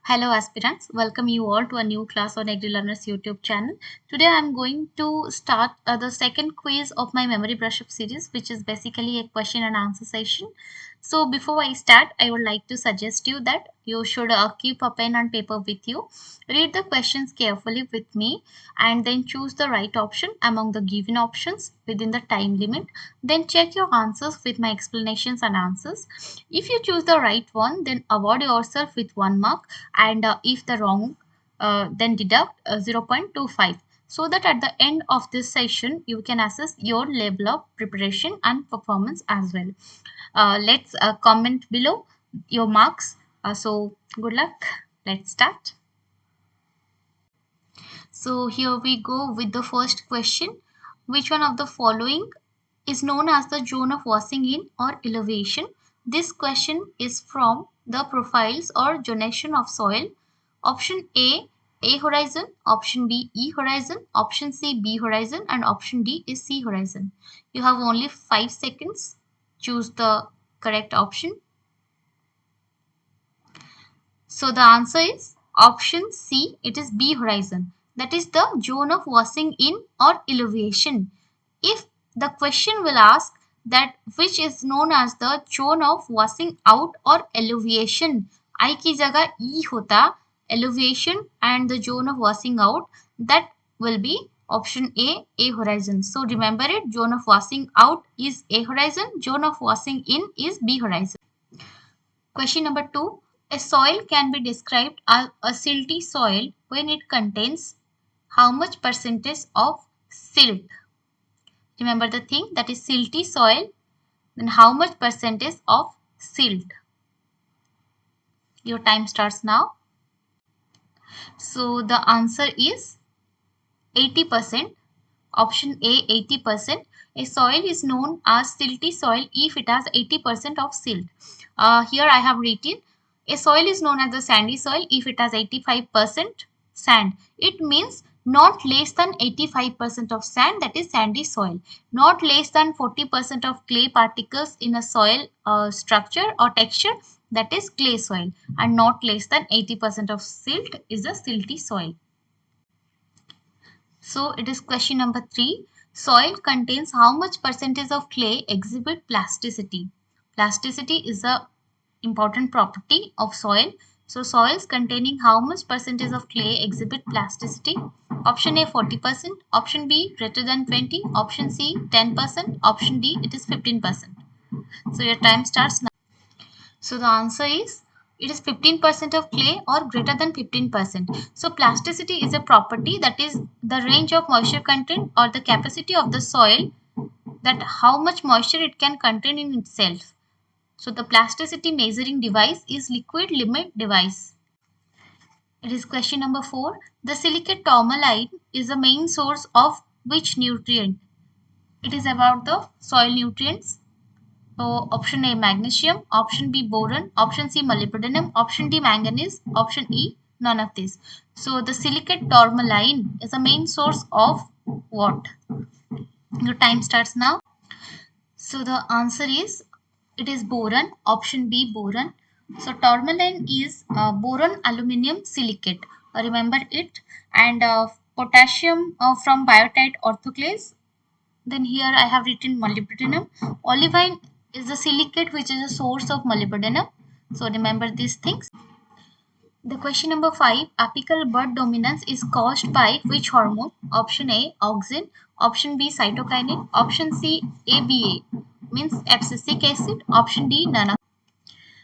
Hello aspirants, welcome you all to a new class on AgriLearners YouTube channel. Today I am going to start the second quiz of my memory brush up series, which is basically a question and answer session. So before I start, I would like to suggest you that you should keep a pen and paper with you. Read the questions carefully with me and then choose the right option among the given options within the time limit. Then check your answers with my explanations and answers. If you choose the right one, then award yourself with 1 mark, and if the wrong, then deduct 0.25, so that at the end of this session you can assess your level of preparation and performance as well. Let's comment below your marks. So good luck. Let's start. So here we go with the first question. Which one of the following is known as the zone of wasting in or elevation? This question is from the profiles or zonation of soil. Option A horizon, option B, E horizon, option C, B horizon, and option D is C horizon. You have only 5 seconds. Choose the correct option. So the answer is option C, it is B horizon. That is the zone of wasting in or elevation. If the question will ask that which is known as the zone of washing out or elevation, I की जगह E होता, elevation and the zone of washing out, that will be option A horizon. So remember it, zone of washing out is A horizon, zone of washing in is B horizon. Question number 2. A soil can be described as a silty soil when it contains how much percentage of silt? Remember the thing, that is silty soil, then how much percentage of silt? Your time starts now. So the answer is 80%. Option A, 80%. A soil is known as silty soil if it has 80% of silt. Here I have written a soil is known as the sandy soil if it has 85% sand. It means not less than 85% of sand, that is sandy soil. Not less than 40% of clay particles in a soil structure or texture, that is clay soil. And not less than 80% of silt is a silty soil. So it is question number 3. Soil contains how much percentage of clay exhibit plasticity? Plasticity is a important property of soil. So soils containing how much percentage of clay exhibit plasticity? Option A 40%, option B greater than 20, option C 10%, option D it is 15%. So your time starts now. So the answer is it is 15% of clay or greater than 15%. So plasticity is a property, that is the range of moisture content or the capacity of the soil, that how much moisture it can contain in itself. So the plasticity measuring device is liquid limit device. It is question number 4. The silicate tourmaline is the main source of which nutrient? It is about the soil nutrients. So option A magnesium, option B boron, option C molybdenum, option D manganese, option E none of these. So the silicate tourmaline is the main source of what? Your time starts now. So the answer is it is boron, option B boron. So tourmaline is boron aluminum silicate. Remember it. And potassium from biotite orthoclase. Then here I have written molybdenum. Olivine is the silicate which is a source of molybdenum. So remember these things. The question number 5. Apical bud dominance is caused by which hormone? Option A auxin, option B cytokinin, option C ABA means abscisic acid, option D none of.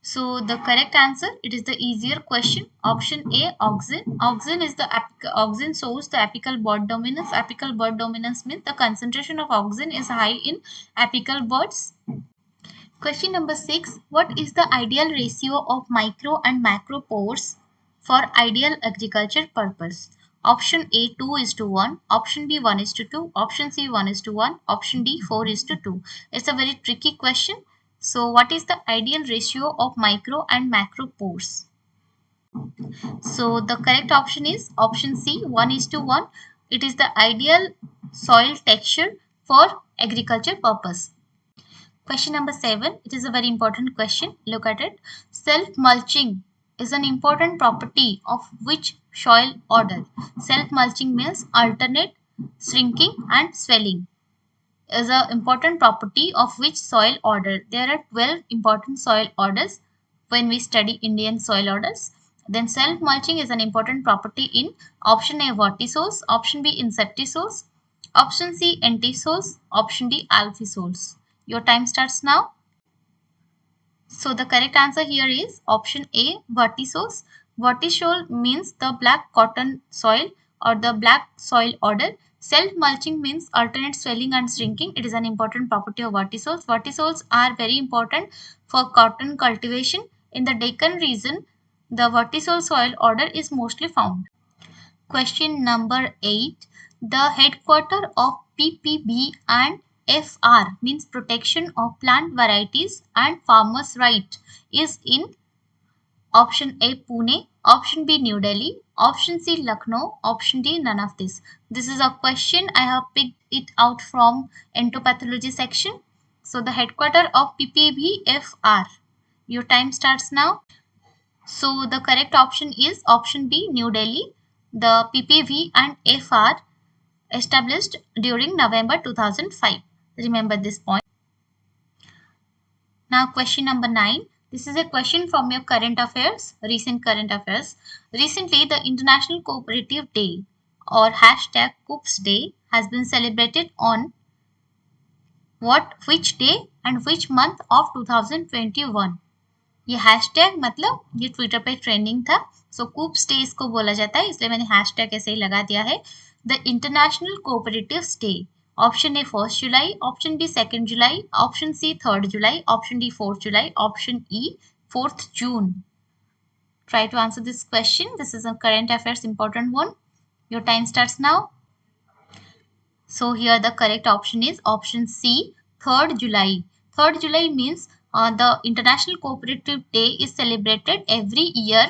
So the correct answer, it is the easier question. Option A auxin. Auxin is the auxin source the apical bud dominance. Apical bud dominance means the concentration of auxin is high in apical buds. Question number 6. What is the ideal ratio of micro and macro pores for ideal agriculture purpose? Option A 2:1, option B 1:2, option C 1:1, option D 4:2. It's a very tricky question. So what is the ideal ratio of micro and macro pores? So the correct option is option C 1:1. It is the ideal soil texture for agriculture purpose. Question number 7. It is a very important question. Look at it. Self-mulching is an important property of which soil order? Self-mulching means alternate shrinking and swelling is an important property of which soil order? There are 12 important soil orders when we study Indian soil orders. Then self-mulching is an important property in option A vertisols, option B insectisols, option C entisols, option D alphisols. Your time starts now. So the correct answer here is option A vertisols. Vertisol means the black cotton soil or the black soil order. Self-mulching means alternate swelling and shrinking. It is an important property of vertisols. Vertisols are very important for cotton cultivation. In the Deccan region, the vertisol soil order is mostly found. Question number 8. The headquarter of PPB and FR means protection of plant varieties and farmers' right is in option A Pune, option B New Delhi, option C Lucknow, option D none of this. This is a question I have picked it out from entopathology section. So the headquarter of PPB-FR. Your time starts now. So the correct option is option B New Delhi. The PPV and FR established during November 2005. Remember this point. Now question number 9. This is a question from your current affairs, recent current affairs. Recently, the International Cooperative Day or hashtag Coops Day has been celebrated on which day and which month of 2021. ये hashtag मतलब ये Twitter पे trending था. सो कूप्स day इसको बोला जाता है, इसलिए मैंने हैशटैग ऐसे ही लगा दिया है. The international cooperative day. Option A 1 July, option B 2 July, option C 3 July, option D 4 July, option E 4 June. Try to answer this question. This is a current affairs important one. Your time starts now. So here the correct option is option C 3rd July. 3rd July means the International Cooperative Day is celebrated every year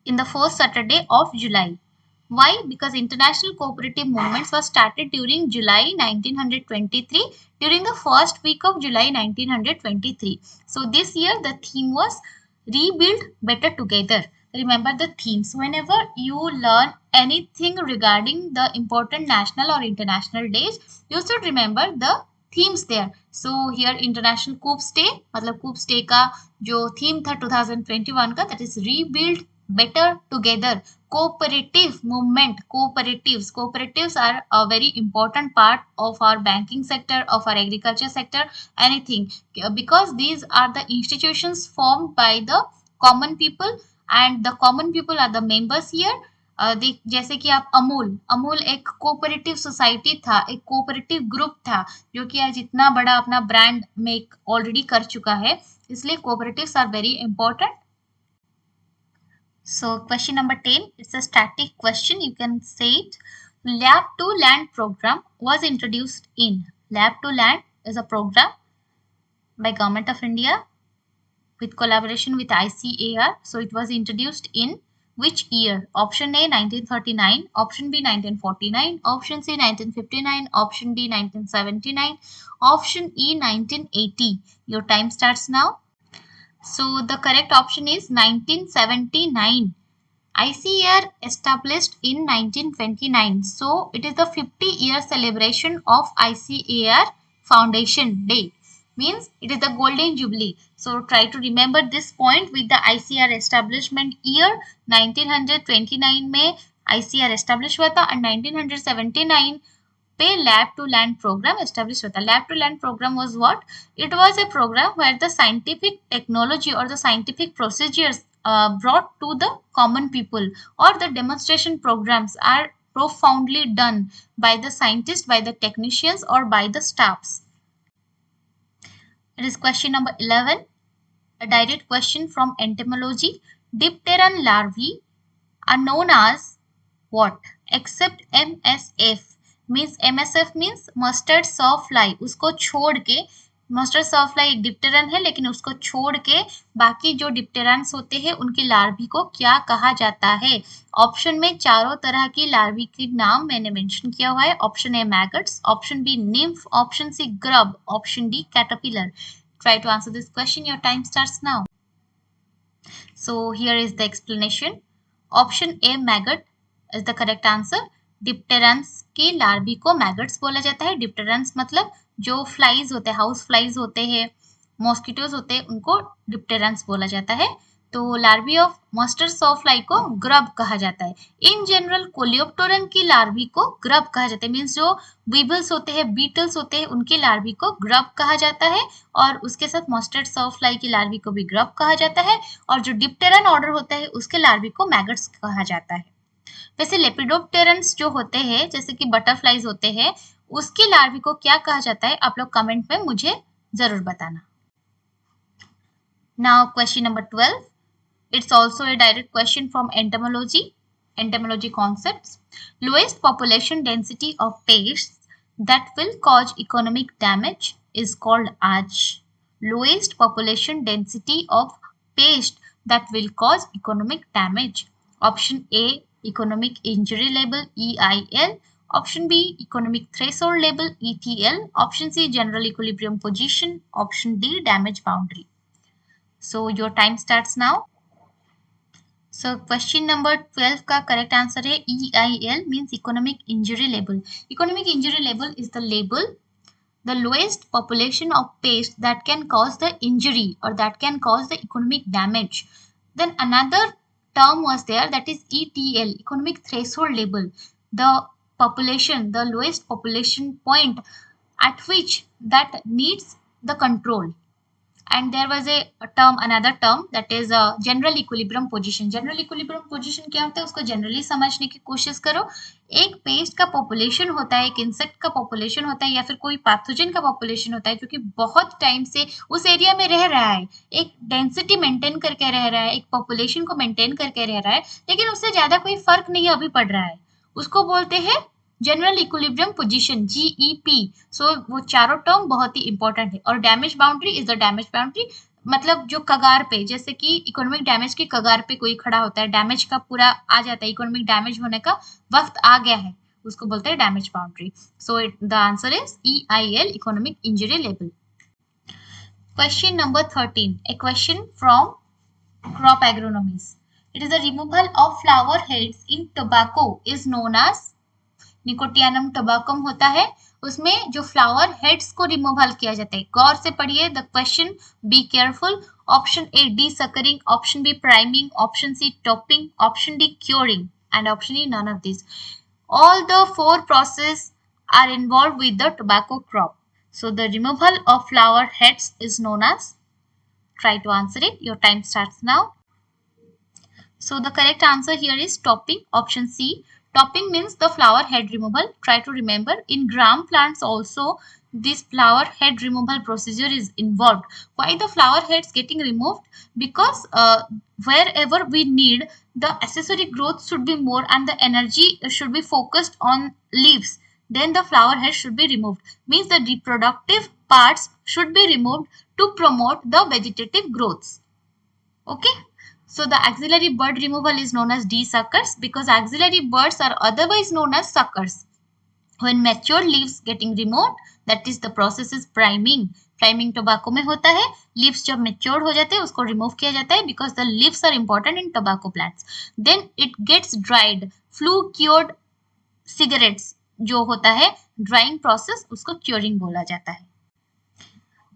in the first Saturday of July. Why? Because international cooperative movements were started during July 1923, during the first week of July 1923. So this year the theme was Rebuild Better Together. Remember the themes. Whenever you learn anything regarding the important national or international days, you should remember the themes there. So here International Coops Day, मतलब Coops Day का जो theme था 2021 का, that is Rebuild Better Together. Cooperative movement, cooperatives are a very important part of our banking sector, of our agriculture sector, anything, because these are the institutions formed by the common people and the common people are the members here. जैसे कि आप अमूल एक cooperative society था, एक cooperative group था जो कि आज इतना बड़ा अपना ब्रांड मेक ऑलरेडी कर चुका है, इसलिए cooperatives are very important. So question number 10, it's a static question, you can say it. Lab to Land program was introduced in. Lab to Land is a program by Government of India with collaboration with ICAR. So it was introduced in which year? Option A 1939, option B 1949, option C 1959, option D 1979, option E 1980. Your time starts now. So the correct option is 1979. ICAR established in 1929. So it is the 50-year celebration of ICAR Foundation Day. Means it is the golden jubilee. So try to remember this point with the ICAR establishment year. 1929 में ICAR establish हुआ था and 1979 पे lab to land programme establish होता है. Lab to land programme was what? It was a programme where the scientific technology और the scientific procedures brought to the common people, or the demonstration programs are profoundly done by the scientists, by the technicians, or by the staffs. It is question number 11, a direct question from entomology. Dipteran larvae are known as what except MSF? Means MSF means mustard saw fly, उसको छोड़ के, mustard saw fly एक डिप्टेरन है लेकिन उसको छोड़ के बाकी जो डिप्टेरन्स होते हैं उनकी लार्वी को क्या कहा जाता है? ऑप्शन में चारों तरह की लार्वी के नाम मैंने मेंशन किया हुआ है. Option A maggots, option B nymph, option C grub, option D caterpillar. Try to answer this question. Your time starts now. So here is the explanation. Option A maggot is the correct answer. डिप्टेरंस के larvae को maggots बोला जाता है. डिप्टेरंस मतलब जो flies होते हैं, house flies होते हैं, मॉस्किटोज होते हैं, उनको डिप्टेरंस बोला जाता है. तो लार्वी ऑफ मस्टर्ड सॉफ्लाई को ग्रब कहा जाता है. इन जनरल कोलियोप्टेरन की लार्वी को ग्रब कहा जाता है. मीन्स जो वीबल्स होते हैं, बीटल्स होते हैं, उनकी लार्वी को ग्रब कहा जाता है. और उसके साथ मस्टर्ड सॉफ्लाई की लार्वी को भी ग्रब कहा जाता है. और जो डिप्टेरन ऑर्डर होता है उसके लार्वी को मैगट्स कहा जाता है. वैसे लेपिडोप्टेरन्स जो होते हैं, जैसे कि बटरफ्लाइज होते हैं, उसकी लार्वी को क्या कहा जाता है, आप लोग कमेंट में मुझे जरूर बताना. Now question number 12. It's also a direct question from entomology concepts. Lowest population density of pests that will cause economic damage is called as. Lowest population density of pests that will cause economic damage. Option A, economic injury label EIL. Option B, economic threshold label ETL. Option C, general equilibrium position. Option D, damage boundary. So your time starts now. So question number 12 का correct answer है EIL, means economic injury label. Economic injury label is the label, the lowest population of pests that can cause the injury or that can cause the economic damage. Then another term was there, that is ETL, economic threshold label. The population, the lowest population point at which that needs the control. And there was a term, another term, that is general equilibrium position. General equilibrium position क्या होता है, उसको generally समझने की कोशिश करो. एक paste का पॉपुलेशन होता है, एक इंसेक्ट का पॉपुलेशन होता है, या फिर कोई पैथोजन का पॉपुलेशन होता है जो कि बहुत टाइम से उस एरिया में रह रहा है, एक डेंसिटी मेंटेन करके रह रहा है, एक पॉपुलेशन को मेंटेन करके रह रहा है, लेकिन उससे ज्यादा कोई फर्क नहीं अभी पड़ रहा है, उसको बोलते हैं जनरल इक्विलिब्रियम पोजीशन, जीईपी. सो वो चारों टर्म बहुत ही इंपॉर्टेंट है. और damage boundary is the damage boundary, मतलब जो कगार पे, जैसे कि इकोनॉमिक डैमेज की कगार पे कोई खड़ा होता है, डैमेज का पूरा आ जाता है, इकोनॉमिक डैमेज होने का वक्त आ गया है, उसको बोलते हैं damage boundary. So the answer is EIL, economic injury level. Question number 13, a question from crop agronomies. It is the removal of flower heads in tobacco is known as. Nicotiana tabacum होता है, उसमें जो flower heads को removal किया जाता है. गौर से पढ़िए the question, be careful. Option A desuckering, option B priming, option C topping, option D curing, and option E none of this. All the four processes are involved with the tobacco crop. So the removal of flower heads is known as. Try to answer it. Your time starts now. So the correct answer here is topping, option C. Topping means the flower head removal. Try to remember, in gram plants also this flower head removal procedure is involved. Why the flower heads getting removed? Because wherever we need, the accessory growth should be more and the energy should be focused on leaves, then the flower head should be removed. Means the reproductive parts should be removed to promote the vegetative growths. Okay. So the axillary bud removal is known as desuckers, because axillary buds are otherwise known as suckers. When mature leaves getting removed, that is the process is priming. Priming tobacco में होता है, leaves जब mature हो जाते हैं उसको remove किया जाता है, because the leaves are important in tobacco plants. Then it gets dried. Flue cured cigarettes जो होता है drying process, उसको curing बोला जाता है.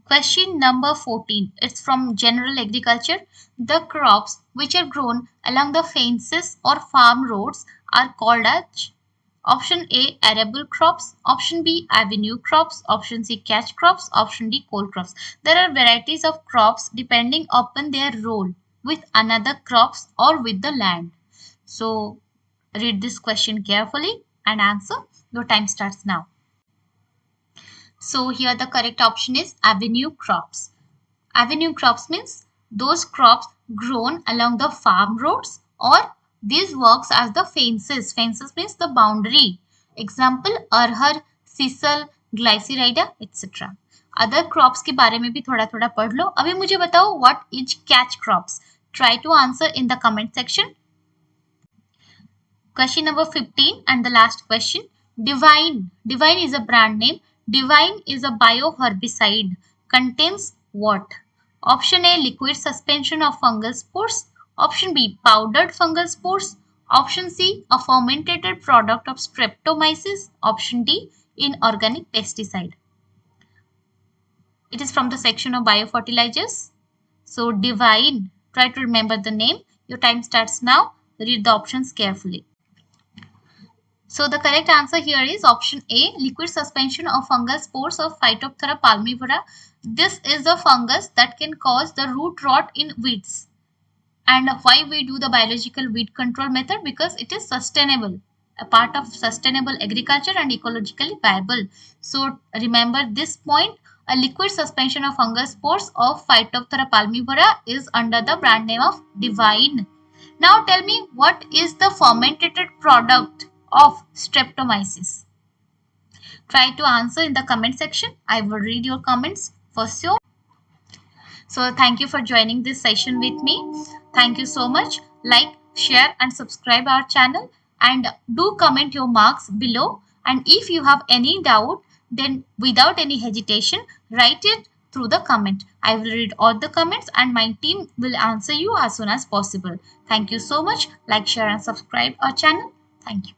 Question number 14. It's from general agriculture. The crops which are grown along the fences or farm roads are called as. Option A, arable crops. Option B, avenue crops. Option C, catch crops. Option D, cole crops. There are varieties of crops depending upon their role with another crops or with the land. So read this question carefully and answer. Your time starts now. So here the correct option is avenue crops. Avenue crops means those crops grown along the farm roads, or this works as the fences. Fences means the boundary. Example, arhar, sisal, gliricidia etc. Other crops के बारे में भी थोड़ा थोड़ा पढ़ लो. अभी मुझे बताओ what is catch crops. Try to answer in the comment section. Question number 15 and the last question. Divine. Divine is a brand name. Divine is a bioherbicide. Contains what? Option A, liquid suspension of fungal spores. Option B, powdered fungal spores. Option C, a fermented product of streptomyces. Option D, inorganic pesticide. It is from the section of biofertilizers. So Divine, try to remember the name. Your time starts now. Read the options carefully. So the correct answer here is option A, liquid suspension of fungal spores of Phytophthora palmivora. This is a fungus that can cause the root rot in weeds. And why we do the biological weed control method? Because it is sustainable, a part of sustainable agriculture and ecologically viable. So remember this point, a liquid suspension of fungal spores of Phytophthora palmivora is under the brand name of Divine. Now tell me, what is the fermented product of streptomyces? Try to answer in the comment section. I will read your comments for sure. So thank you for joining this session with me. Thank you so much. Like, share and subscribe our channel, and do comment your marks below. And if you have any doubt, then without any hesitation, write it through the comment. I will read all the comments and my team will answer you as soon as possible. Thank you so much. Like, share and subscribe our channel. Thank you.